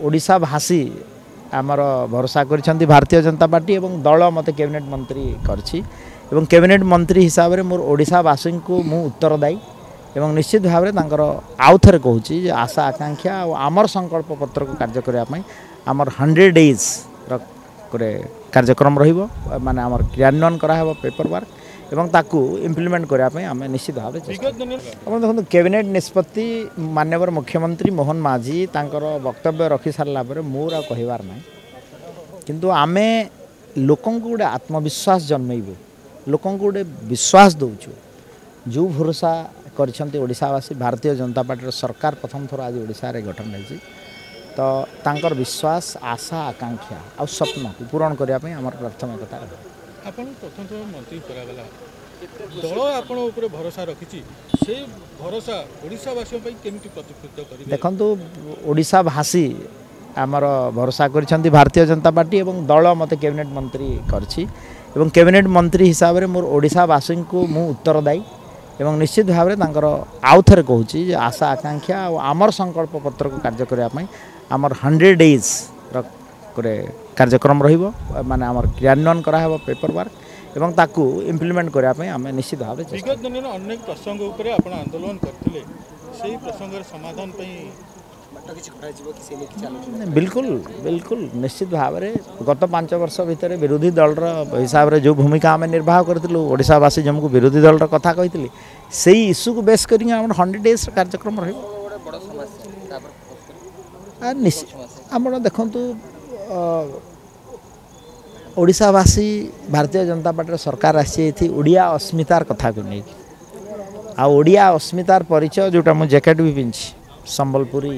ओडिशा भाषी आमर भरोसा कर भारतीय जनता पार्टी एवं दल मत कैबिनेट मंत्री कर कैबिनेट मंत्री हिसाब से मोर ओडिशावासी को मु उत्तरदायी एवं निश्चित भाव में आउ थे कहूँ आशा आकांक्षा आमर संकल्प पत्र को कार्य करने आमर 100 डेज कार्यक्रम माने आमर क्रियान्वयन कराव पेपर वर्क एवं ताकू इम्प्लीमेंट करने आम निश्चित भाव में देखो कैबिनेट निष्पत्ति माननीय मुख्यमंत्री मोहन माझी तांकर वक्तव्य रखी सारा पर मोर आ कहबार ना किंतु आमे लोक गोटे आत्मविश्वास जन्मैबू लोक गोटे विश्वास दौचु जो भरोसा करशावासी भारतीय जनता पार्टी सरकार प्रथम थर आज ओडिशा रे गठन होती तो तांकर विश्वास आशा आकांक्षा आ स्वप्न पूरण करने आम प्राथमिकता आपन प्रथम थर मंत्री करागला दल आपन ऊपर भरोसा रखिछि से भरोसा ओडिशावासी पई केमिति प्रतिफलित करिवे देखंतु ओडिशा भाषी आमर भरोसा कर भारतीय जनता पार्टी एवं दल मत कैबिनेट मंत्री कर कैबिनेट मंत्री हिसाब से मोर ओडिशावासी को मु उत्तरदायी एवं निश्चित भाव में आउ थे कहूँ आशा आकांक्षा आमर संकल्प पत्र को कार्य करने आमर 100 डेज कार्यक्रम माने आमर क्रियान्वयन कराव पेपर वर्क एवं ताकू इम्प्लीमेंट करने आम निश्चित भाव विगत दिन अनेक प्रसंग उपर आप आंदोलन करते से प्रसंग समाधान बिल्कुल बिल्कुल निश्चित भाव में गत 5 वर्ष भितर विरोधी दल हिसाब से जो भूमिका आम निर्वाह करूँ ओडिशावासी जमको विरोधी दल कथा कही से इश्यू को बेस कर 100 डेज कार्यक्रम रहा देखु ओडिशावासी भारतीय जनता पार्टी सरकार आसी ओडिया अस्मितार कथा को नहीं आ ओडिया अस्मितार परिचय जोटा मु जैकेट भी पिंधि संबलपुरी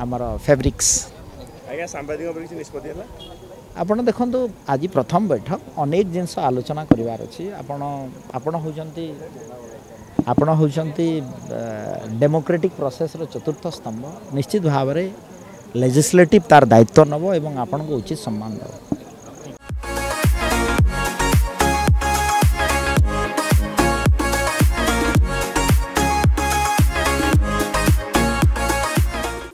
आमर फैब्रिक्स आपण देखु आज प्रथम बैठक अनेक जिनस आलोचना करिवार अछि आपण होउचंती डेमोक्रेटिक प्रोसेस रो चतुर्थ स्तंभ निश्चित भाव में लेजिस्लेटिव तार दायित्व नब एवं आपण को उचित सम्मान दब।